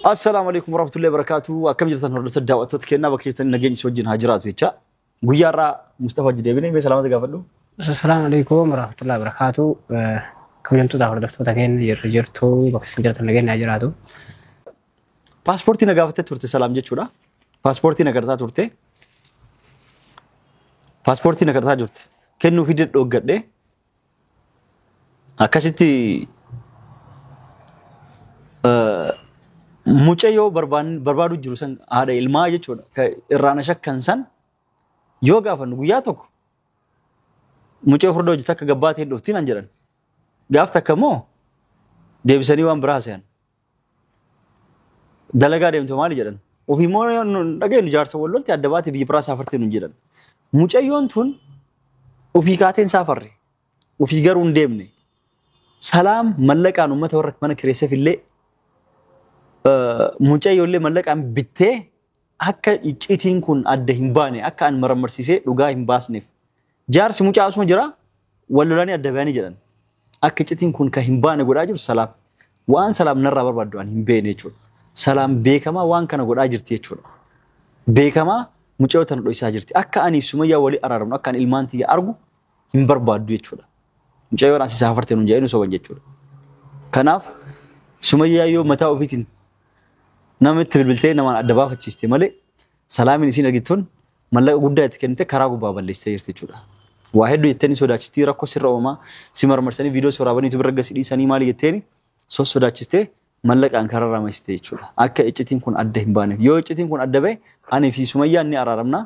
السلام عليكم ورحمة الله وبركاته. أكمل جلسة نردت الدعوة تذكرنا بكرة نجين سوجين هاجرات ويتشا. غيارا مصطفى جديبني بسلامة قافلو. السلام عليكم ورحمة الله وبركاته. كم يوم تداول دفتر تكين يرجعتوا بكرة جلسة نجين هاجراتو. باسبورتي نقافته تورت سلام جت شورا. باسبورتي نقدرتها تورته. باسبورتي نقدرتها جورت. كأنه في دت وقعد ده. أكاسيتي mucayyoo barbaadu jiru san haadha ilmaa jechuudha. Irraana shakkan san yoo gaafannu guyyaa tokko mucayyoo furdoo hojjetu akka gabbaatee dhuftiin an jedhan. Gaaf takka immoo deebisanii waan biraa se'an. Dalagaa deemtu maali jedhan. Ofii immoo dhageenyu jaarsa wallolti adda baatee biyya biraa saafartee nun jedhan. Mucayyoon tun ofii kaateen saafarre. Ofii garuu hin deemne. Salaam mallaqaan uummata warra mana kireesseef illee mucayyoo illee mallaqaan bittee akka icciitiin kun adda hin baane akka an maramarsisee dhugaa hin baasneef jaarsi mucaa asuma jira wallolanii adda baanii jedhan akka icciitiin kun ka hin baane godhaa jiru salaam waan salaam narraa barbaaddu an hin beene jechuudha salaam beekamaa waan kana godhaa jirti jechuudha beekamaa mucayyoo tan dho'isaa jirti akka ani sumayyaa walii araaramnu akka an ilmaan tiyya argu hin barbaaddu jechuudha mucayyoo asi saafartee nun jedhanii soban jechuudha kanaaf sumayyaa yoo mataa ofiitiin namatti bilbiltee namaan adda baafachiiste malee salaamin isiin argituun mallaqa guddaa itti kennite karaa gubbaa balleessitee jirti jechuudha. Waa hedduu jettanii sodaachistii rakkoo sirra uumaa si marmarsanii viidiyoo soraabanii tu bira gadhiisanii maali jetteeni sodaachistee mallaqaan karaa ramasitee jechuudha. Akka iccitiin kun adda hin baaneef yoo iccitiin kun adda ba'e ani fi sumayyaan ni araaramna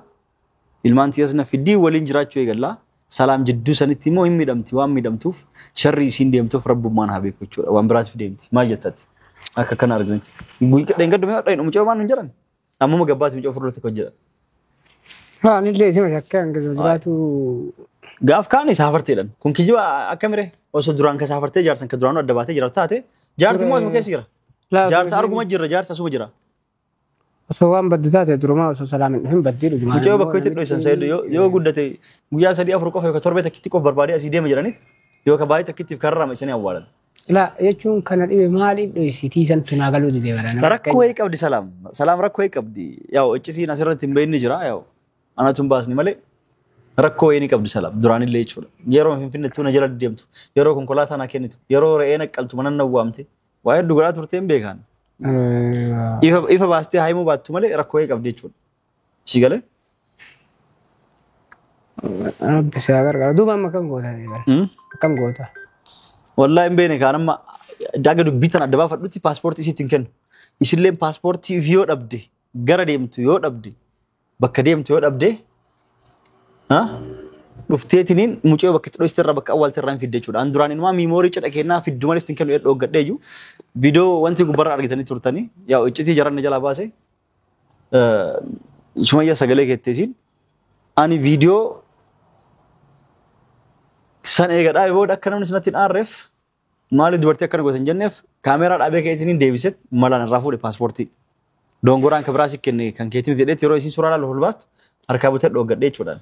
ilmaan tiyyaas na fiddii waliin jiraachuu eegallaa salaam jidduu sanitti immoo hin miidhamti waan miidhamtuuf sharri isiin deemtuuf rabbummaan haa beeku jechuudha waan biraatiif deemti maal jettatti. Akka kana arginu. Dheengaddu mee dhaynu mucaa waan hin jiran. Amma gabbaatti mucaa furdootti kan jedhan. Haa ni illee isima shakkee hanga jiraatu. Gaaf kaani saafarteedhan. Kun kijiba akkamire osoo duraan ka saafartee jaarsan ka duraan adda baatee jiraatu taate jaarsi immoo asuma keessa jira. Jaarsa arguma jirra jaarsa asuma jira. Osoo waan baddu taate durumaa osoo salaamin hin baddii dhugumaa. Mucaa bakka itti dho'isan sayyidu yoo guddate guyyaa 3-4 qofa yookaan torbee takkitti qof barbaadee asii deema jedhanii yoo ka baay'ee takkittiif karrama isanii awwaalan. La jechuun kana dhibe maaliif dho'isitii san tunaa galuu didee barana. Rakkoo wayii qabdi salaam. Salaam rakkoo wayii qabdi. Yaa'u iccisiin asirratti hin beekni jira yaa'u. Anatu hin baasni malee rakkoo wayii ni qabdi salaam. Duraan illee jechuudha. Yeroo finfinnettuu na jala deemtu. Yeroo konkolaataa na kennitu. Yeroo re'ee naqqaltu mana na waamte. Waa hedduu godhaa turtee hin beekan. Ifa baastee haimuu baattu malee rakkoo wayii qabdi jechuudha. Si galee? Bisa gargaara. Duuba amma kam goota? Kam goota? Wallahi hin beekne kaan amma daga dubbitan adda baafadhutti paaspoortii isiitiin kennu. Isilleen paaspoortii yoo dhabde gara deemtu yoo dhabde bakka deemtu yoo dhabde dhufteetiniin mucaa bakka itti dho'iste irraa bakka awwaalti irraa hin fidde jechuudha. An duraan inumaa miimoorii cidha kennaa fiddu malee ittiin kennu dhooggadhee jiru. Viidiyoo wanti gubbarraa argitanii turtanii yaa iccitii jaran jalaa baase sumayyaa sagalee keetteesiin ani viidiyoo san eegadhaa booda akka namni sanatti hin aarreef maali dubartii akkana gootan jenneef kaameeraa dhaabee keetiin deebiset malaan irraa fuudhe paaspoortii. Dongoraan ka biraas kenne kan keetiin fedheet yeroo isiin suuraa laalu hulbaastu harkaa butee dhooggadhee jechuudha.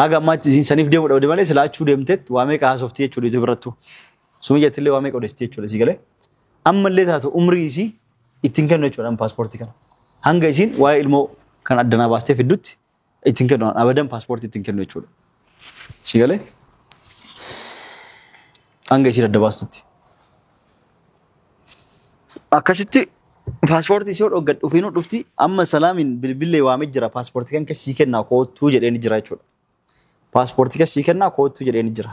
Haga ammaatti isiin saniif deemu dhabde malee silaachuu deemteet waa meeqa haasoftii jechuudha itti birattu. Sumiyyatti illee waa meeqa odeessiti jechuudha si galee. Ammallee taatu umrii isii ittiin kennu jechuudha paaspoortii kana. Hanga isiin waa'ee ilmoo kan addanaa baastee fiddutti ittiin kennu abadan paaspoortii ittiin kennu jechuudha. Si galee. Hanga isiin adda baastutti. Akkasitti paaspoortii isii dhooggadhu ofiinuu dhufti amma salaamin bilbilee waamee jira paaspoortii kan keessii kennaa koottuu jedheen jira jechuudha. Paaspoortii keessii kennaa koottuu jedheen jira.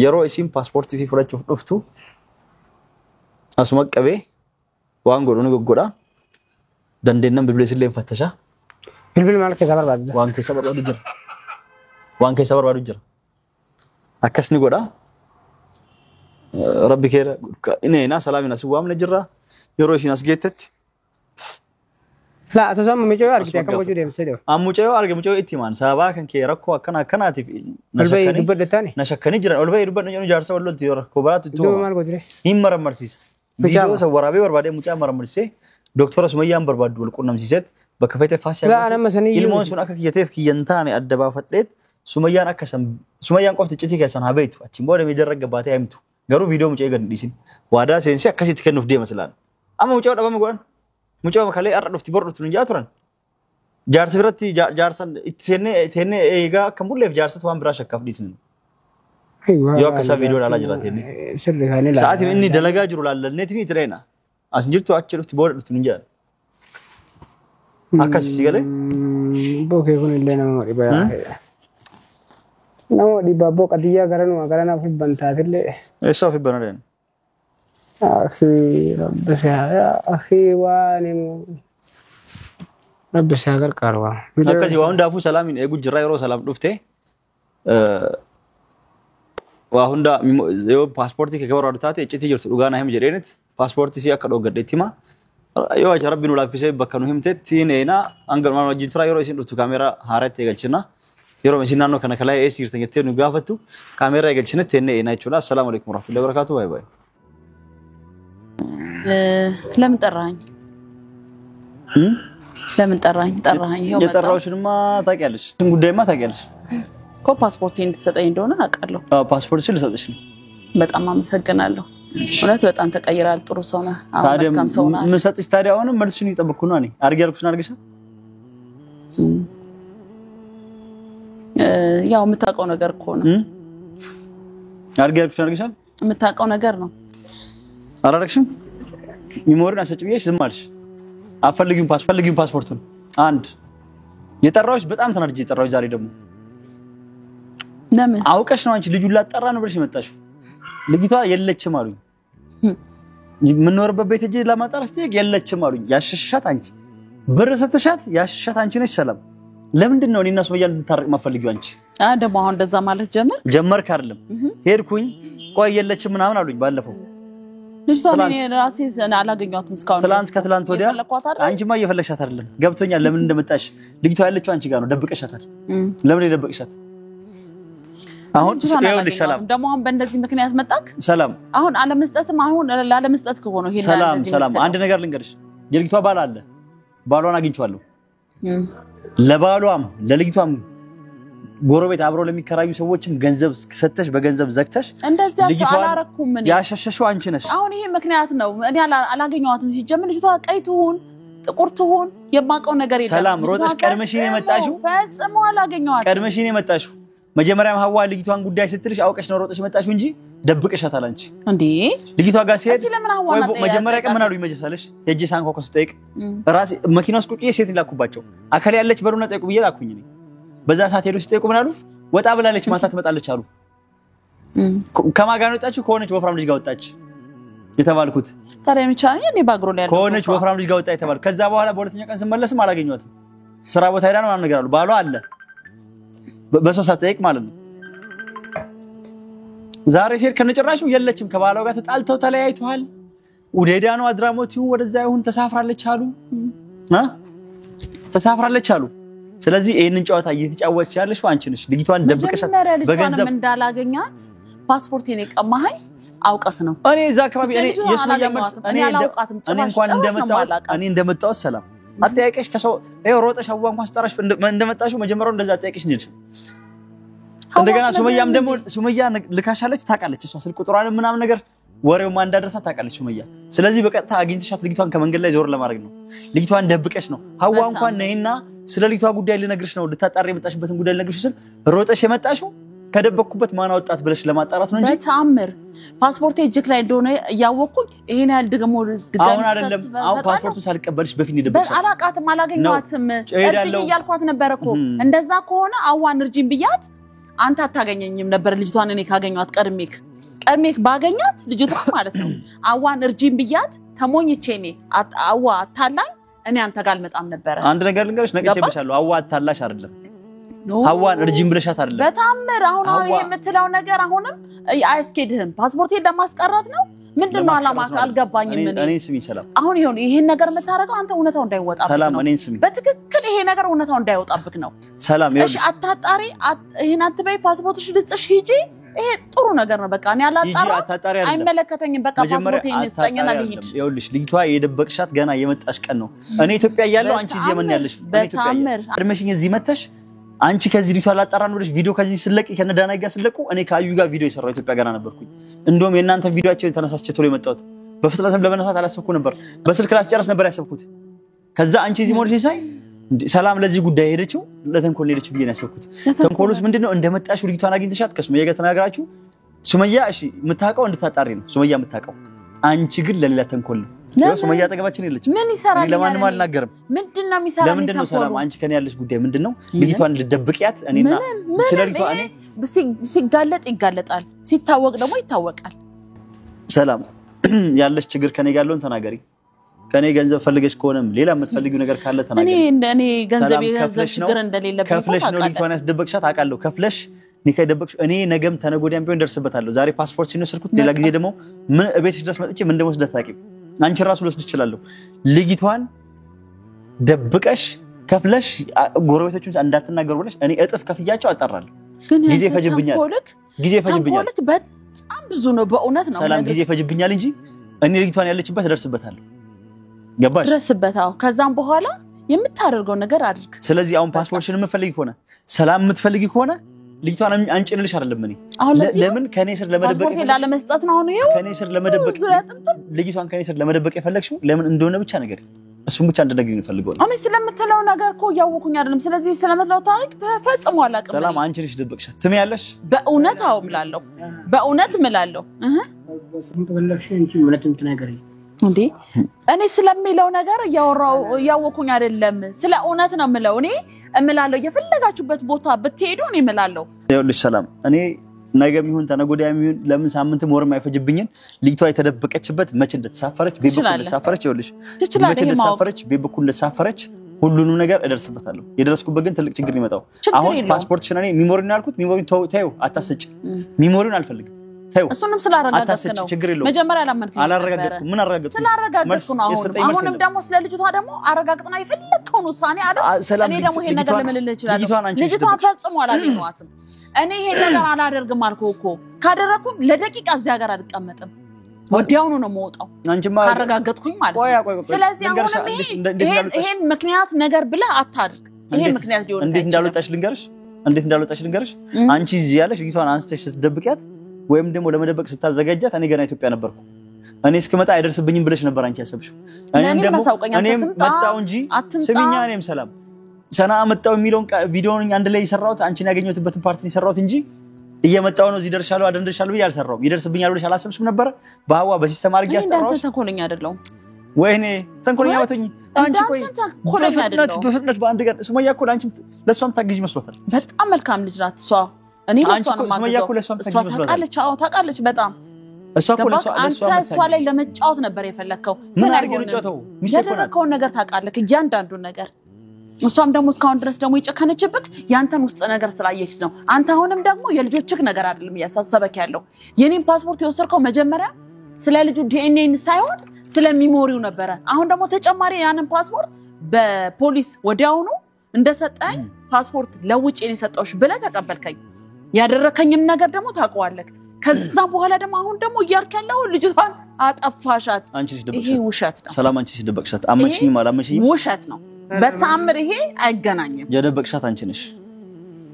Yeroo isiin paaspoortii fi fudhachuuf dhuftu asuma qabee waan godhu ni goggodha. Dandeennan bilbilee sillee fattasha. Bilbil maal keessa barbaadu? Waan keessa barbaadu jira. Waan keessa barbaadu jira. Akkas ni godha. Rabbi keera ineenaa salaamin asii waamne jirra yeroo isiin as geettetti. La atosoo amma mucaa argite akkam gochuu deemsee deema. Amma mucaa arge mucaa itti himaan sababa kan kee rakkoo akkanaatiif olba'ee dubbadhattaani. Na shakkanii jiran olba'ee dubbadhan jaarsa wallolti yoo rakkoo baraatu itti Duuba maal gootire? hin marmarsiisa. Viidiyoo isa waraabee barbaadee mucaa marmarsee doktora Sumayyaan barbaaddu wal quunnamsiiseet bakka feete faasii ilmoon sun akka kiyyateef kiyyan taane adda baafadheet Sumayyaan akka Sumayyaan qofti iccitii keessan haa beektu achiin booda miidiyaa irra gabbaatee haa himtu. Garuu viidiyoo mucaa eegan dhiisin. Waadaa seensi akkasitti kennuuf deema silaan. Amma mucaa dhabame godhan. mucaa makalee arra dhufti bor dhuftu ninjaa turan jaarsi biratti jaarsan ittenne eegaa kan bulleef jaarsatu waan biraa shakkaaf dhiisnin yoo akka isaa viidiyoo ilaalaa jiraate sa'aatiin inni dalagaa jiru laallanneetiin itireena as jirtu achi dhufti bor dhuftu ninjaa akkas galee bokee kun illee nama dhibaa nama dhibaa boqatiyyaa garana fi bantaatillee eessa fi banadeen akhi waanimu rabbi saagar qarwa akkasi waan daafu salaamin eegu jirra yeroo salaam dhufte waa hunda yoo paaspoortii kee warra dhutaate iccitii jirtu dhugaa na him jedheenit paaspoortii si akka dhoggadheetti ma yoo acha rabbi nu laaffisee bakka nu himtetti neena anga maal wajjin tura yeroo isin dhuftu kaameraa haaratti eegalchina yeroo isin naannoo kana kalaa eessi jirtan jettee nu gaafattu kaameraa eegalchina teenne eena jechuudha assalaamu alaykum warahmatullahi wabarakatuh bye bye ለምን ጠራኝ ለምን ጠራኝ ይሄው መጣ የጠራውሽንማ ታውቂያለሽ ጉዳይማ ታውቂያለሽ እኮ ፓስፖርት እንድትሰጠኝ እንደሆነ አውቃለሁ ፓስፖርትሽን ልሰጥሽ ነው በጣም አመሰግናለሁ እውነት በጣም ተቀይራል ጥሩ ሰው ነህ አሁን መልካም ሰው ነህ ምን ሰጥሽ ታዲያ አሁን መልስሽን እየጠበቅኩ ነው እኔ አርጊ ያልኩሽን አርገሻ ያው የምታውቀው ነገር እኮ ነው አርጊ ያልኩሽን አርገሻል የምታውቀው ነገር ነው አራረክሽም ሚሞሪን አሰጭብዬሽ ዝም አልሽ አፈልጊም ፓስፖርቱን አንድ የጠራውሽ በጣም ተናድጄ የጠራውሽ ዛሬ ደግሞ ለምን አውቀሽ ነው አንቺ ልጁን ላጠራ ነው ብለሽ መጣሽ ልጅቷ የለችም አሉኝ ምን ኖርበት ቤት እጄ ለማጣራስ ትይቅ የለችም አሉኝ ያሽሻት አንቺ ብር ሰተሻት ያሽሻት አንቺ ነሽ ሰላም ለምንድን ነው እኔና ሶመያ እንድታረቅ ማፈልጊው አንቺ ደግሞ አሁን እንደዛ ማለት ጀመርክ አይደለም ሄድኩኝ ቆይ የለችም ምናምን አሉኝ ባለፈው ልጅቷን እኔ ራሴ አላገኘኋትም እስካሁን ትላንት ወዲያ አንቺማ እየፈለግሻት አይደለም ገብቶኛል ለምን እንደመጣሽ ልጅቷ ያለችው አንቺ ጋር ነው ደብቀሻታል ለምን ደብቀሻት አሁን ስለ ሰላም ደግሞ አሁን በእንደዚህ ምክንያት መጣክ ሰላም አሁን አለመስጠትም አሁን ላለመስጠት ከሆነ ይሄን ሰላም አንድ ነገር ልንገርሽ የልጅቷ ባል አለ ባሏን አግኝቻለሁ ለባሏም ለልጅቷም ጎረቤት አብሮ ለሚከራዩ ሰዎችም ገንዘብ ሰተሽ በገንዘብ ዘግተሽ እንደዛ አላረኩም ምን ያሸሸሽው አንቺ ነሽ አሁን ይሄ ምክንያት ነው እኔ አላገኘኋትም ሲጀምር ልጅቷ ቀይ ትሁን ጥቁር ትሁን የማቀው ነገር የለም ሰላም ሮጠሽ ቀድመሽኝ የመጣሽው ፈጽሞ አላገኘኋትም ቀድመሽኝ የመጣሽው መጀመሪያም ሐዋ ልጅቷን ጉዳይ ስትልሽ አውቀሽ ነው ሮጠሽ የመጣሽው እንጂ ደብቀሻታል አንቺ እንዴ ልጅቷ ጋር ሲሄድ መጀመሪያ ቀን ምን አሉኝ መጀመሪያሽ ሄጄ ሳንኮ ኮስጠይቅ ራስ መኪና ውስጥ ቁጭዬ ሴት ላኩባቸው አከለ ያለች በሩና ጠይቁ ብዬ ላኩኝ ነኝ በዛ ሰዓት ሄዱ ሲጠይቁ ምን አሉ ወጣ ብላለች ማታ ትመጣለች አሉ ከማጋን ወጣችሁ ከሆነች ወፍራም ልጅ ጋር ወጣች የተባልኩት ታረምቻኝ እኔ ባግሮ ላይ ያለው ከሆነች ወፍራም ልጅ ጋር ወጣ የተባልኩት ከዛ በኋላ በሁለተኛ ቀን ስመለስም አላገኘኋትም ስራ ቦታ ሄዳ ነው ነገር አሉ ባሏ አለ በሰው ሳትጠይቅ ማለት ነው ዛሬ ሼር ከነጭራሹ የለችም ከባሏ ጋር ተጣልተው ተለያይተዋል ወደዳ ነው አድራሞቱ ወደዛ ይሁን ተሳፍራለች አሉ ስለዚህ ይሄንን ጨዋታ እየተጫወተች ያለሽ አንቺ ነሽ ልጅቷን ደብቀሻት በገንዘብ እንዳላገኛት ፓስፖርቴን የቀማኸኝ አውቀት ነው እኔ እዛ አካባቢ እኔ የሱመያ መልስ እኔ እንኳን እንደመጣው ሰላም አጠያቀሽ ከሰው ሮጠሽ አዋ እንኳን ስጠራሽ እንደመጣሽው መጀመሪያው እንደዛ አጠያቀሽ ነሽ እንደገና ሱመያም ደግሞ ሱመያ ልካሻለች ታውቃለች እሷ ስልክ ቁጥሯን ምናምን ነገር ወሬው ማን እንዳደረሳ ታውቃለች ሱመያ ስለዚህ በቀጥታ አግኝተሻት ልጅቷን ከመንገድ ላይ ዞር ለማድረግ ነው ልጅቷን ደብቀሽ ነው ሐዋ እንኳን ነይና ስለ ልጅቷ ጉዳይ ልነግርሽ ነው ልታጣሪ የመጣሽበትን ጉዳይ ልነግርሽ ስል ሮጠሽ የመጣሽው ከደበኩበት ማን አወጣት ብለሽ ለማጣራት ነው እንጂ በታምር ፓስፖርት እጅክ ላይ እንደሆነ ያወቁኝ ይሄን ያህል ደግሞ አሁን አይደለም አሁን ፓስፖርቱን ሳልቀበልሽ በፊት እንደደብሽ አላቃትም አላገኘኋትም እርጅኝ እያልኳት ነበርኮ እንደዛ ከሆነ አዋን እርጅኝ ብያት አንተ አታገኘኝም ነበር ልጅቷን እኔ ካገኘኋት ቀድሜክ ባገኛት ልጅቷ ማለት ነው አዋን እርጅኝ ብያት ተሞኝቼ እኔ አዋ አታላኝ እኔ አንተ ጋር አልመጣም ነበር አንድ ነገር ልንገርሽ ነቅቼብሻለሁ አዋ አታላሽ አይደለም ሐዋን እርጅም ብለሻት አይደለም በታምር አሁን የምትለው ነገር አሁንም አይስኬድህም ፓስፖርቴን ለማስቀረት ነው ምንድነው አላማ አልገባኝም እኔ ስሚ ሰላም አሁን ይሄን ነገር የምታረጋው አንተ እውነታው እንዳይወጣ ሰላም እኔ ስሚ በትክክል ይሄ ነገር እውነታው እንዳይወጣብክ ነው ሰላም እሺ አታጣሪ ይሄን አትበይ ፓስፖርትሽ ልስጥሽ ሂጂ ይሄ ጥሩ ነገር ነው በቃ እኔ አላጣራ አይመለከተኝም በቃ ፓስፖርቴን ይስጠኝና ልሂድ ይኸውልሽ ልጅቷ የደበቅሻት ገና የመጣሽ ቀን ነው እኔ ኢትዮጵያ ያለው አንቺ እዚህ የመን ያለሽ በታምር አድመሽኝ እዚህ መተሽ አንቺ ከዚህ ልጅቷ ላጣራን ብለሽ ቪዲዮ ከዚህ ስለቂ ከነዳናይ ጋር ስለቁ እኔ ካዩ ጋር ቪዲዮ ይሰራው ኢትዮጵያ ጋር ነበርኩኝ እንደውም የእናንተ ቪዲዮአችን ተነሳስቼ ቶሎ የመጣሁት በፍጥነትም ለመነሳት አላሰብኩ ነበር በስልክ ላስጨርስ ነበር ያሰብኩት ከዛ አንቺ እዚህ ሞልሽ ሳይ ሰላም ለዚህ ጉዳይ ሄደችው ለተንኮል ሄደች ብዬ ነው ያሰብኩት ተንኮሉስ ምንድነው እንደመጣሽ ልጅቷን አግኝተሻት ከሱመያ ጋር ተናግራችሁ ሱመያ እሺ የምታውቀው እንድታጣሪ ነው ሱመያ የምታውቀው አንቺ ግን ለሌላ ተንኮል ነው ሱመያ አጠገባችን የለች ምን ይሰራል ለማንም አልናገርም ምንድነው የሚሰራው ለምንድነው ሰላም አንቺ ከኔ ያለሽ ጉዳይ ምንድነው ልጅቷን ልደብቂያት እኔና ስለልጅቷ እኔ ሲጋለጥ ይጋለጣል ሲታወቅ ደግሞ ይታወቃል ሰላም ያለሽ ችግር ከኔ ጋር ያለውን ተናገሪ ከኔ ገንዘብ ፈልገሽ ከሆነም ሌላ የምትፈልጊው ነገር ካለ ተናገሪ እኔ ገንዘብ ችግር እንደሌለበት ከፍለሽ ነው ልጅቷን ያስደበቅሻት አቃለሁ ከፍለሽ ንከደበቅሽ እኔ ነገም ተነጎዳም ቢሆን ደርስበታለሁ ዛሬ ፓስፖርት ሲነስርኩት ሌላ ጊዜ ደግሞ ምን እቤትሽ ድረስ መጥቼ ምን እንደምወስድ ታውቂ አንቺ ራሱ ልወስድ ይችላልው ልጅቷን ደብቀሽ ከፍለሽ ጎረቤቶቹን እንዳትናገሩ ብለሽ እኔ እጥፍ ከፍያቸው አጣራለሁ ጊዜ ፈጅብኛል በጣም ብዙ ነው በእውነት ነው ሰላም ጊዜ ፈጅብኛል እንጂ እኔ ልጅቷን ያለችበት ደርስበታለሁ ገባሽ ደርስበታው ከዛም በኋላ የምታደርገው ነገር አድርግ ስለዚህ አሁን ፓስፖርትሽን የምትፈልጊ ከሆነ ሰላም የምትፈልጊ ከሆነ ልጅቷን አንጭልሽ አይደለም እኔ ለምን ከኔ ስር ለመደበቅ ፓስፖርት ላለመስጠት ነው አሁን ይሄው ከኔ ስር ለመደበቅ ልጅቷን ከኔ ስር ለመደበቅ የፈለግሽው ለምን እንደሆነ ብቻ ነገር እሱም ብቻ እንድነግሪኝ ፈልገው ነው አሜን ስለምትለው ነገር እኮ ያወኩኝ አይደለም ስለዚህ ስለምትለው ታሪክ ፈጽሞ አላውቅም ሰላም አንቺ ልጅ ደብቅሻት ትምያለሽ በእውነት አውምላለሁ በእውነት እምላለሁ በለሽ እንጂ ምንም ነገር እንዴ እኔ ስለሚለው ነገር ያወኩኝ አይደለም ስለ እውነት ነው የምለው እኔ እምላለሁ የፈለጋችሁበት ቦታ ብትሄዱ እኔ እምላለሁ ይኸውልሽ ሰላም እኔ ነገም ይሁን ተነጎዳም ይሁን ለምን ሳምንትም ወርም አይፈጅብኝን ልጅቷ የተደበቀችበት መቼ እንደተሳፈረች ቤበኩል እንደተሳፈረች ይኸውልሽ መቼ እንደተሳፈረች ቤበኩል እንደተሳፈረች ሁሉንም ነገር እደርስበታለሁ የደረስኩበት ግን ትልቅ ችግር ይመጣው አሁን ፓስፖርትሽን እኔ ሚሞሪውን ያልኩት ሚሞሪውን ታዩ አታሰጭ ሚሞሪውን አልፈልግም ታዩ እሱንም ስላረጋጋጥክ ነው መጀመሪያ አላመንከኝ አላረጋጋጥኩ ምን አረጋጋጥኩ ስላረጋጋጥኩ ነው አሁንም ደግሞ ስለ ልጅቷ ደግሞ አረጋግጥና የፈለከውን ውሳኔ አይደል እኔ ደግሞ ይሄን ነገር ለምልልህ ይችላል ልጅቷ ፈጽሞ አላገኘዋትም እኔ ይሄን ነገር አላደርግም አልኩህ እኮ ካደረኩኝ ለደቂቃ እዚያ ጋር አልቀመጥም ወዲያውኑ ነው የምወጣው ካረጋጋጥኩኝ ማለት ነው ስለዚህ አሁን ይሄን ምክንያት ነገር ብለህ አታድርግ ይሄ ምክንያት ሊሆን እንዴት እንዳልወጣሽ ልንገርሽ አንቺ እዚህ ያለሽ ልጅቷን አንስተሽ ስትደብቂያት ወይም ደግሞ ለመደበቅ ስታዘጋጃት እኔ ገና ኢትዮጵያ ነበርኩ እኔ እስከመጣ አይደርስብኝም ብለሽ ነበር አንቺ ያሰብሽው እኔም መጣው እንጂ ስሚኛ እኔም ሰላም ሰና መጣው የሚለውን ቪዲዮውን አንድ ላይ ይሰራውት አንቺን ያገኘሁትበትን ፓርቲ ይሰራውት እንጂ እየመጣው ነው እዚህ ደርሻለሁ አደንደሻለሁ ብዬ አልሰራውም ይደርስብኛል ብለሽ አላሰብሽም ነበር በአዋ በሲስተም አድርጌ ያስጠራው አንተ ተንኮለኛ አይደለም ወይኔ ተንኮለኛ ወተኝ አንቺ ቆይ በፍጥነት በአንድ ጋር ሱመያ እኮ ለአንቺም ለሷም ታግዥ መስሎታል በጣም መልካም ልጅ ናት እሷ እኔ ሱመያ እኮ ለሷም ታግዥ መስሎታል ታውቃለች በጣም እሷ እኮ እሷ ላይ ለመጫወት ነበር የፈለከው ምን አድርጌ ነው ጫወተው ያደረከውን ነገር ታውቃለህ እያንዳንዱን ነገር እሷም ደግሞ እስካሁን ድረስ ደግሞ ይጨከነችብክ ያንተን ውስጥ ነገር ስላየች ነው አንተ አሁንም ደግሞ የልጆችክ ነገር አይደለም ያሳሰበክ ያለው የኔን ፓስፖርት የወሰድከው መጀመሪያ ስለ ልጁ ዲኤንኤን ሳይሆን ስለሚሞሪው ነበር አሁን ደግሞ ተጨማሪ ያንን ፓስፖርት በፖሊስ ወዲያውኑ እንደሰጠኝ ፓስፖርት ለውጭ የሰጠውሽ ብለህ ተቀበልከኝ ያደረከኝም ነገር ደግሞ ታውቀዋለህ ከዛም በኋላ ደግሞ አሁን ደግሞ እያልክ ያለው ልጅቷን አጠፋሻት ይሄ ውሸት ነው ሰላም አንቺ ደበቅሻት አመንሽኝ ማላመንሽኝ ውሸት ነው በተአምር ይሄ አይገናኝም የደበቅሻት አንቺ ነሽ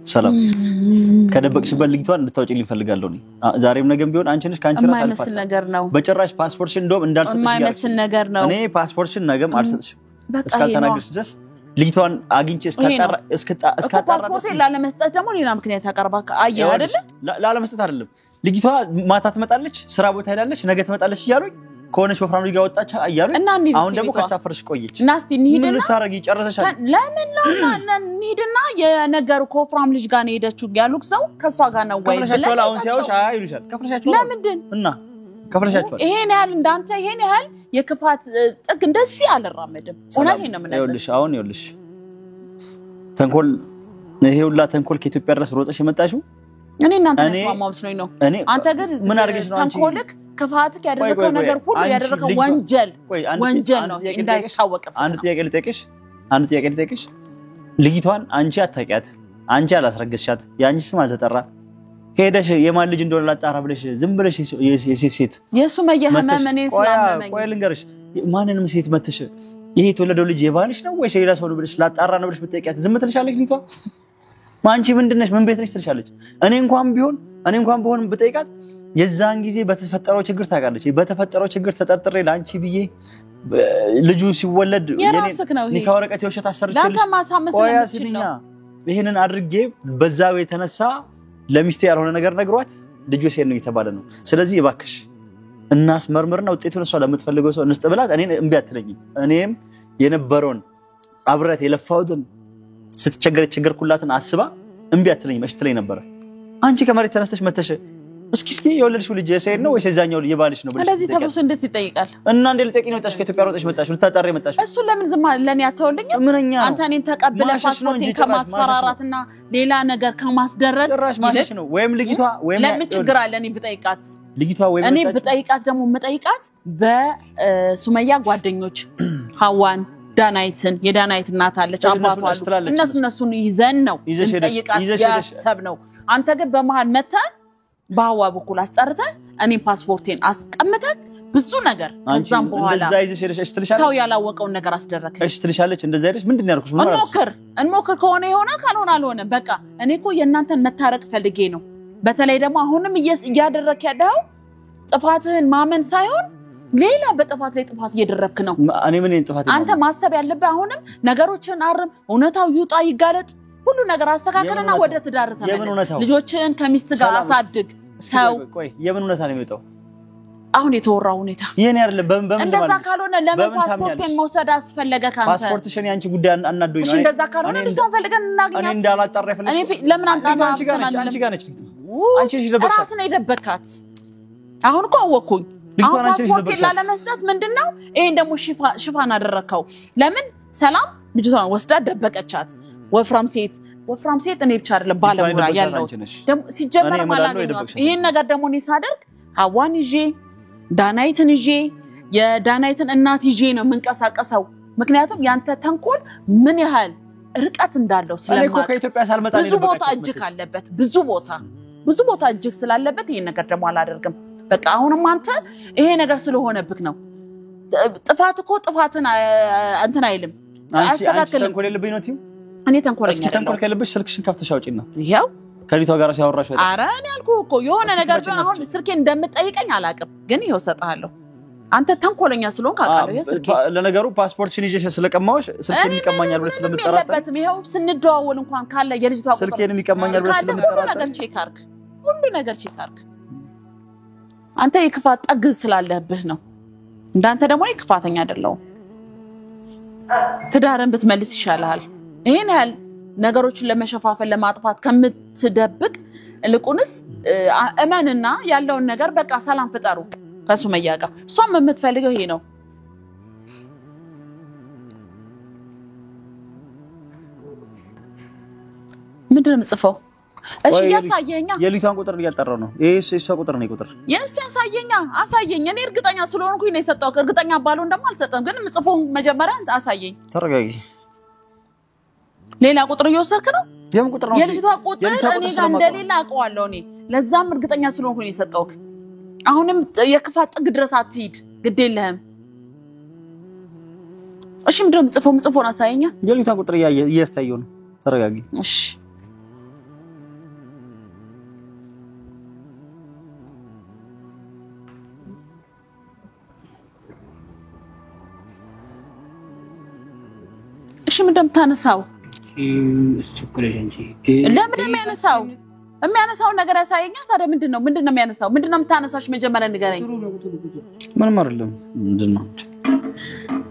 ሰላም ከደበቅሽበት ልጅቷን እንድታወጪልኝ ፈልጋለሁ እኔ ዛሬም ነገም ቢሆን አንቺ ነሽ ካንቺ ራስ አልፋት ነገር ነው በጭራሽ ፓስፖርትሽን እንደውም እንዳልሰጥሽ የማይመስል ነገር ነው እኔ ፓስፖርትሽን ነገም አልሰጥሽም እስካልተናገርሽ ድረስ ልጅቷን አግኝቼ እስካጣራ ፓስፖርት ላለመስጠት ደግሞ ሌላ ምክንያት አቀርባካ አየህ አይደለ ላለመስጠት አይደለም ልጅቷ ማታ ትመጣለች ስራ ቦታ ሄዳለች ነገ ትመጣለች እያሉኝ ከሆነች ወፍራም ልጅ ወጣች አያሉኝ አሁን ደግሞ ከተሳፈረሽ ቆየች እና እስቲ እንሂድና ምን ልታረጊ ጨርሰሻል ለምን ነው እንሂድና የነገሩ ከወፍራም ልጅ ጋር ነው ሄደችው ያሉክ ሰው ከሷ ጋር ነው ወይ ብለህ አሁን ሲያውሽ ይሉሻል ከፍለሻቸው ለምንድን እና ከፍለሻቸው ይሄን ያህል እንዳንተ ይሄን ያህል የክፋት ጥግ እንደዚህ አልራመድም እውነቴን ነው የምነግርህ ይኸውልሽ አሁን ይኸውልሽ ተንኮል ይሄውላ ተንኮል ከኢትዮጵያ ድረስ ሮጠሽ የመጣሽው እኔ እናንተ ነው መስሎኝ ነው አንተ ግን ምን አድርገሽ ነው አንቺ ተንኮልክ ክፋትክ ያደረከው ነገር ሁሉ ያደረከው ወንጀል ነው እንዳይታወቅ አንድ ጥያቄ ልጠይቅሽ ልጅቷን አንቺ አታውቂያት አንቺ አላስረገዝሻት ያንቺ ስም አልተጠራ ሄደሽ የማን ልጅ እንደሆነ ላጣራ ብለሽ ዝም ብለሽ የሴት የሱመያ ህመም እኔ ስላመመኝ ቆይ ልንገርሽ ማንንም ሴት መተሽ ይሄ የተወለደው ልጅ የባልሽ ነው ወይስ የሌላ ሰው ነው ብለሽ ላጣራ ነው ብለሽ ብትጠይቂያት ዝም ትልሻለች ልጅቷ ማንቺ ምንድነሽ ምን ቤት ነሽ ትልሻለች እኔ እንኳን ቢሆን ብጠይቃት የዛን ጊዜ በተፈጠረው ችግር ታውቃለች በተፈጠረው ችግር ተጠርጥሬ ላንቺ ብዬ ልጁ ሲወለድ ኒካ ወረቀት የውሸት አሰርችልሽ ይሄንን አድርጌ በዛው የተነሳ ለሚስቴ ያልሆነ ነገር ነግሯት ልጁ ሲሄድ ነው የተባለ ነው ስለዚህ እባክሽ እናስ መርምርና ውጤቱን እሷ ለምትፈልገው ሰው እንስጥብላት እኔ እምቢ አትለኝም እኔም የነበረውን አብረት የለፋውትን ስትቸገርኩላትን አስባ እምቢ አትለኝም እሺ ትለኝ ነበር አንቺ ከመሬት ተነስተሽ መተሽ እስኪ የወለድሽው ልጅ የሰይድ ነው ወይስ የዛኛው የባልሽ ነው ብለሽ እንደዚህ ተብሎ እንዴት ይጠይቃል እና እንዴ ልጠይቂ ነው ታሽ ከኢትዮጵያ ሮጠሽ መጣሽ ልታጣሪ መጣሽ እሱ ለምን ዝም አለ ለኔ አተወልኝ አንተ እኔን ተቀበለ ፓስፖርት ከማስፈራራትና ሌላ ነገር ከማስደረግ ጭራሽ ማሽሽ ነው ወይም ልጅቷ ወይም ለምን ችግር አለ እኔ ብጠይቃት ልጅቷ ወይም እኔ ብጠይቃት ደግሞ መጠይቃት በሱመያ ጓደኞች ሐዋን ዳናይትን የዳናይት እናት አለች አባቷ አሉ እነሱን ይዘን ነው እንጠይቃት ያሰብ ነው አንተ ግን በመሃል መተ ባዋ በኩል አስጠርተ እኔ ፓስፖርቴን አስቀምጠ ብዙ ነገር ከዛም በኋላ እንደዛ ይዘሽ እስትልሻለች ታው ያላወቀው ነገር አስደረከ እስትልሻለች እንደዛ አይደሽ ምንድን ያልኩሽ እንሞክር ከሆነ ይሆናል ካልሆነ አልሆነ በቃ እኔ እኮ የእናንተን መታረቅ ፈልጌ ነው በተለይ ደግሞ አሁንም እያደረክ ያለው ጥፋትህን ማመን ሳይሆን ሌላ በጥፋት ላይ ጥፋት እየደረክ ነው እኔ ምን ጥፋት አንተ ማሰብ ያለበት አሁንም ነገሮችን አርም እውነታው ይውጣ ይጋለጥ ሁሉ ነገር አስተካከለና ወደ ትዳር ተመለስ ልጆችን ከሚስት ጋር አሳድግ ሰው ቆይ የምን እውነታ ነው የሚወጣው አሁን የተወራው ሁኔታ የኔ አይደለም በምን እንደዛ ካልሆነ ለምን ፓስፖርቴን መውሰድ አስፈለገ ካንተ ፓስፖርትሽን ያንቺ ጉዳይ አናዶኝ ነው እንደዛ ካልሆነ ልጅቷን ፈልገን እናገኛት እኔ እንዳላጣራ ይፈልሽ እኔ ለምን አንተ አንቺ ጋር ነች አንቺ ልጅ ደበቃት ራስን ይደበካት አሁን እኮ አወኩኝ አሁን ፓስፖርቴን ላለመስጠት ምንድነው ይሄን ደግሞ ሽፋን አደረከው ለምን ሰላም ልጅቷን ወስዳ ደበቀቻት ወፍራም ሴት እኔ ብቻ አይደለም ባለሙያ ያለው ደም ሲጀመር ማለት ይሄን ነገር ደግሞ እኔ ሳደርግ ሐዋን ይዤ ዳናይትን ይዤ የዳናይትን እናት ይዤ ነው መንቀሳቀሰው ምክንያቱም ያንተ ተንኮል ምን ያህል ርቀት እንዳለው ስለማውቅ ከኢትዮጵያ ሳልመጣ ብዙ ቦታ እጅግ አለበት ብዙ ቦታ እጅግ ስላለበት ይሄን ነገር ደግሞ አላደርግም በቃ አሁንም አንተ ይሄ ነገር ስለሆነብክ ነው ጥፋት እኮ ጥፋትን እንትን አይልም አስተካክል ተንኮል የለብኝ ነው ቲም እኔ ተንኮለኛ አይደለም ተንኮል ከለብሽ ስልክሽን ከፍተሽ አውጪና ያው ከሊቷ ጋር ሲያወራሽ አይደል አረ እኔ አልኩህ እኮ የሆነ ነገር ቢሆን አሁን ስልኬን እንደምትጠይቀኝ አላቅም ግን ይሄው ሰጣለሁ አንተ ተንኮለኛ ስለሆንክ አውቃለሁ ይሄ ስልኬ ለነገሩ ፓስፖርትሽን ይዤሽ ስለቀማውሽ ስልኬን ይቀማኛል ብለሽ ስለምትጠራጠር ይሄው ስንደዋወል እንኳን ካለ የልጅቷ ቁጥር ስልኬን ይቀማኛል ብለሽ ስለምትጠራጠር ሁሉ ነገር ቼክ አርክ አንተ የክፋት ጠግ ስላለህብህ ነው እንዳንተ ደግሞ የክፋተኛ አይደለም ትዳርን ብትመልስ ይሻላል ይሄን ያህል ነገሮችን ለመሸፋፈል ለማጥፋት ከምትደብቅ ልቁንስ እመንና ያለውን ነገር በቃ ሰላም ፍጠሩ ከሱመያ ጋር እሷም የምትፈልገው ይሄ ነው ምንድነው የምጽፈው እሺ ያሳየኛ የሊቷን ቁጥር እያጠራው ነው እሱ እሷ ቁጥር ነው ቁጥር አሳየኝ እኔ እርግጠኛ ስለሆንኩኝ ነው የሰጠው እርግጠኛ ባለው እንደማልሰጠም ግን የምጽፈው መጀመሪያ አሳየኝ ተረጋጊ ሌላ ቁጥር እየወሰድክ ነው የምን ቁጥር ነው የልጅቷ ቁጥር እኔ ጋር እንደሌላ አውቀዋለሁ እኔ ለዛም እርግጠኛ ስለሆንኩኝ ነው የሰጠው አሁንም የክፋት ጥግ ድረስ አትሂድ ግድ የለህም እሺ ምንድነው የምጽፈው አሳየኛ የልጅቷን ቁጥር እያስተያየው ነው ተረጋጊ እሺ እሺ ምንድነው ታነሳው እስኩለሽ እንጂ ለምን የሚያነሳው ነገር ያሳየኛ ታዲያ ምንድነው የሚያነሳው ምንድነው የምታነሳሽ መጀመሪያ ንገረኝ ምንም አይደለም ምንድነው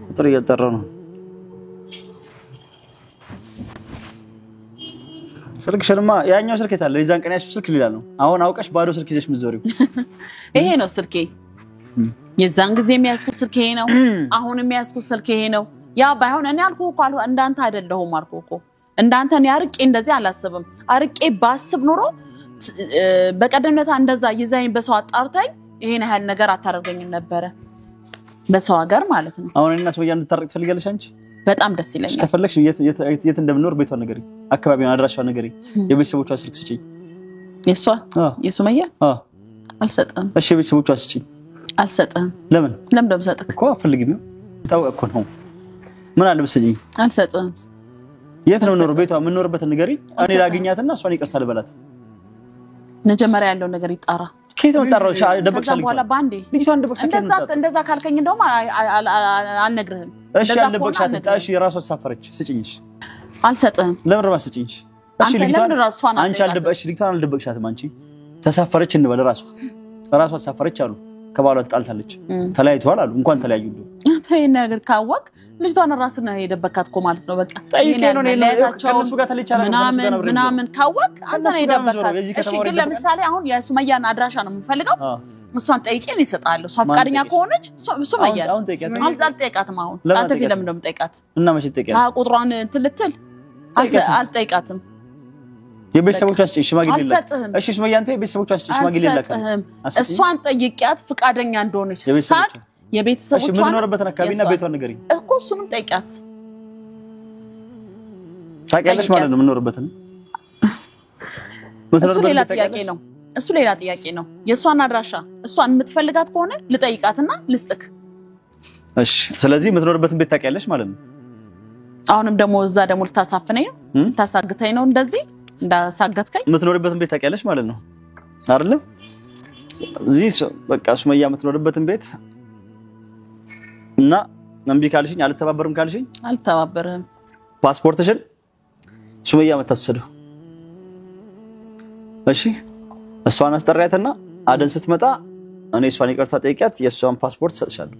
ቁጥር እያጠራው ነው ስልክሽንማ ያኛው ስልክ የታለ የዛን ቀን ያስው ስልክ ሌላ ነው አሁን አውቀሽ ባዶ ስልክ ይዘሽ ምትዞሪው ይሄ ነው ስልኬ የዛን ጊዜ የሚያስኩት ስልክ ይሄ ነው አሁን የሚያስኩት ስልክ ይሄ ነው ያ ባይሆን እኔ አልኩህ እኮ እንዳንተ አይደለሁም አልኩህ እኮ እንዳንተ ነው አርቄ እንደዚህ አላስብም አርቄ ባስብ ኖሮ በቀደምነታ እንደዛ ይዘኝ በሰው አጣርታኝ ይሄን ያህል ነገር አታረገኝም ነበር በሰው ሀገር ማለት ነው አሁን እና ሱመያ እንድታረቅ ትፈልጋለሽ አንቺ በጣም ደስ ይለኛል ከፈለግሽ የት እንደምኖር ቤቷን ነገሪ አካባቢውን አድራሻውን ነገሪ የቤተሰቦቿ ስልክ ስጪኝ የሱመያ አልሰጠም እሺ የቤተሰቦቿ ስጪኝ አልሰጠም ለምን ደምሰጥክ እኮ አፈልግም ታው እኮ ነው ምን አለ በስጪኝ አልሰጠም የት ነው ኖር ቤቷ ምን ኖርበት ነገሪ እኔ ላግኛትና እሷን ይቅርታ ልበላት መጀመሪያ ያለው ነገር ይጣራ ከየት ነው ጠራው ደበቅሻል በኋላ ባንዴ ልጅቷን ደበቅሻል እንደዛ ካልከኝ እንደውም አልነግርህም እሺ አልደበቅሻት እሺ ራሷ ተሳፈረች ስጪኝሽ አልሰጥህም ለምን ራስ ስጪኝሽ እሺ ልጅቷን አንቺ አልደበቅሻትም አንቺ ተሳፈረች እንበል ራሷ ተሳፈረች አሉ ከባሏ ተጣልታለች ተለያይቷል አሉ እንኳን ተለያዩ እንደው ተይ ነገር ካወቅ ልጅቷን ራስ ነው የደበካትኮ ማለት ነው በቃ ጠይቄ ነው ከነሱ ጋር ተለይቻለሁ ምናምን ካወቅ አንተ ነው የደበካት እሺ ግን ለምሳሌ አሁን የሱመያን አድራሻ ነው የምፈልገው እሷን ጠይቄ ነው ይሰጣለሁ እሷ ፈቃደኛ ከሆነች ሱመያን አልጠይቃትም አሁን አንተ ለምን እንደምጠይቃት እና መቼ ጠይቃት ቁጥሯን ትልትል አልጠይቃትም የቤተሰቦቿስ ሽማግሌ ይላል እሺ ሱመያን ተይ ቤተሰቦቿስ ሽማግሌ ይላል እሷን ጠይቂያት ፈቃደኛ እንደሆነች ሳቅ የቤተሰቦቿን እሺ ምን ኖርበትና አካባቢና ቤቷን ንገሪኝ እኮ እሱንም ጠይቂያት ታውቂያለሽ ማለት ነው ምን ኖርበትና እሱ ሌላ ጥያቄ ነው የሷን አድራሻ እሷን የምትፈልጋት ከሆነ ልጠይቃትና ልስጥክ እሺ ስለዚህ የምትኖርበትን ቤት ታውቂያለሽ ማለት ነው አሁንም ደግሞ እዛ ደግሞ ልታሳፍነኝ ነው ታሳግተኝ ነው እንደዚህ እንዳሳገትከኝ የምትኖርበትን ቤት ታውቂያለሽ ማለት ነው አይደል እዚህ በቃ ሱመያ የምትኖርበትን ቤት እና ነምቢ ካልሽኝ አልተባበርም ካልሽኝ አልተባበርም ፓስፖርትሽን ሱመያ መታሰደው እሺ እሷን አስጠራያትና አደን ስትመጣ እኔ እሷን ይቅርታ ጠይቂያት የሷን ፓስፖርት ሰጥሻለሁ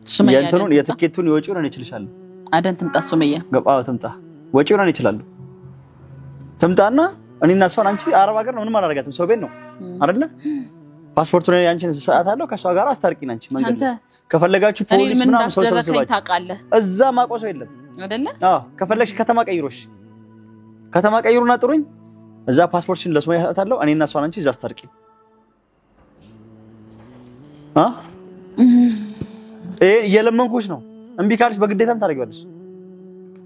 ሱመያ እንትኑን የትኬቱን ይወጪውን እኔ እችልሻለሁ አደን ትምጣ ሱመያ ገባው ትምጣ ወጪውን እኔ እችላለሁ ትምጣና እኔና እሷን አንቺ አረብ ሀገር ነው ምንም አላደርጋትም ሰው ቤት ነው አይደለ ፓስፖርቱን ያንቺን ሰዓት አለው ከሷ ጋር አስታርቂኝ አንቺ መንገድ ከፈለጋችሁ ፖሊስ ምናምን ሰው ሰብስባችሁ ታውቃለህ እዛ ማቆሶ የለም አይደለ ከፈለግሽ ከተማ ቀይሩና ጥሩኝ እዛ ፓስፖርትሽን ለሱመያ ሰዓታለሁ እኔና እሷን አንቺ እዛ አስታርቂኝ እየለመንኩሽ ነው እምቢ ካልሽ በግዴታም ታደርጊዋለሽ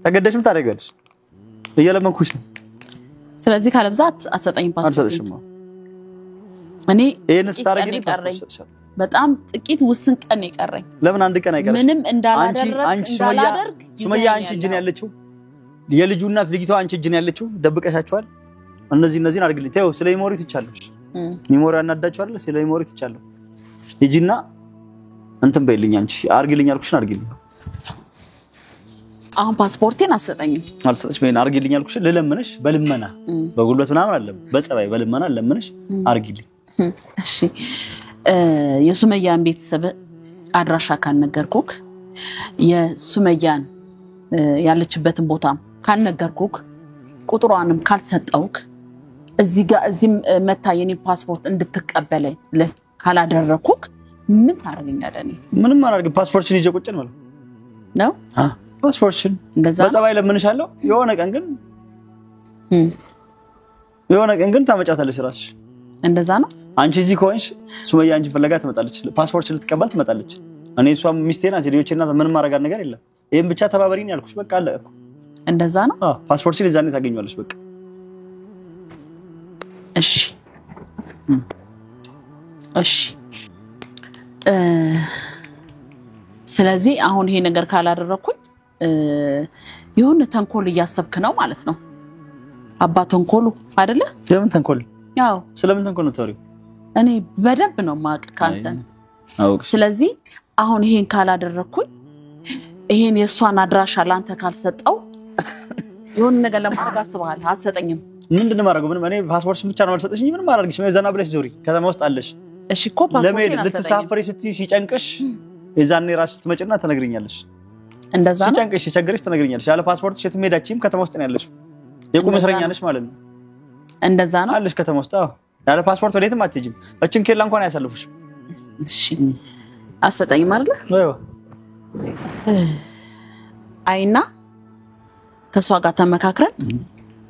ተገደሽም ታደርጊዋለሽ እየለመንኩሽ ነው ስለዚህ ካለብዛት አሰጠኝ ፓስፖርት እኔ ስታረጊ በጣም ጥቂት ውስን ቀን ይቀርኝ ለምን አንድ ቀን አይቀርሽ ምንም እንዳላደርግ ሱመያ አንቺ እጅን ያለችው የልጁ እናት ልጅቷ አንቺ እጅን ያለችው ደብቀሻቸዋል እነዚህን አድርግልኝ ተው ስለ ሜሞሪ ትቻለሽ ሜሞሪ አናዳቸው አይደል ስለ ሜሞሪ ትቻለሁ ይጂና እንትን በይልኝ አንቺ አርግልኝ አልኩሽን አርግልኝ አሁን ፓስፖርቴን አልሰጥሽ በይን አርግልኝ አልኩሽ ለለምነሽ በልመና በጉልበት ምናምን አለ በጸባይ በልመና ለምነሽ አርግልኝ እሺ የሱመያን ቤተሰብ አድራሻ ካልነገርኩክ የሱመያን ያለችበትን ቦታም ካልነገርኩክ ቁጥሯንም ካልሰጠውክ እዚህ መታ የኔ ፓስፖርት እንድትቀበለኝ ካላደረኩክ ምን ታደርገኛለህ ምንም አላደርግም ፓስፖርትሽን ይዤ ቁጭ ነው ፓስፖርትሽን በጸባይ ለምንሻለሁ የሆነ ቀን ግን ታመጫታለሽ ራስሽ እንደዛ ነው አንቺ እዚህ ከሆንሽ ሱመያ አንቺ ፈለጋ ትመጣለች ፓስፖርትሽን ልትቀበል ትመጣለች እኔ እሷም ሚስቴ ናት ልጆቼና ምንም ማረጋት ነገር የለም ይሄን ብቻ ተባበሪኝ ያልኩሽ በቃ አለቀ እንደዛ ነው ፓስፖርትሽን እዛኔ ታገኛለሽ በቃ እሺ ስለዚህ አሁን ይሄ ነገር ካላደረኩኝ የሆነ ተንኮል እያሰብክ ነው ማለት ነው አባ ተንኮሉ አይደለ ስለምን ተንኮል ያው ስለምን ተንኮል ነው ታሪው እኔ በደንብ ነው ማቅ ካንተን ስለዚህ አሁን ይሄን ካላደረኩኝ ይሄን የሷን አድራሻ ላንተ ካልሰጠው የሆነ ነገር ለማድረግ አስበሃል አሰጠኝም ምንድነው ማድረግ ምንም እኔ ፓስፖርትሽን ብቻ ነው አልሰጠሽኝ ምንም ማድረግሽ ነው ዘና ብለሽ ዞሪ ከተማ ውስጥ አለሽ እሺ እኮ ፓስፖርት ልትሳፈሪ ስትይ ሲጨንቅሽ የዛኔ ራስሽ ትመጭና ተነግሪኛለሽ እንደዛ ነው ሲጨንቅሽ ሲቸግርሽ ተነግሪኛለሽ ያለ ፓስፖርትሽ የትም ሄዳችም ከተማ ውስጥ ነው ያለሽ የቁም እስረኛ ነሽ ማለት ነው እንደዛ ነው አለሽ ከተማ ውስጥ ያለ ፓስፖርት ወዴትም አትሄጂም እችን ኬላ እንኳን ያሳልፉሽ እሺ አሰጠኝ ማለት ነው አይና ከሷ ጋር ተመካክረን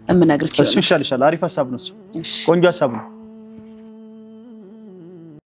እምነግርሽ እሱ ይሻልሻል አሪፍ ሐሳብ ነው እሱ ቆንጆ ሐሳብ ነው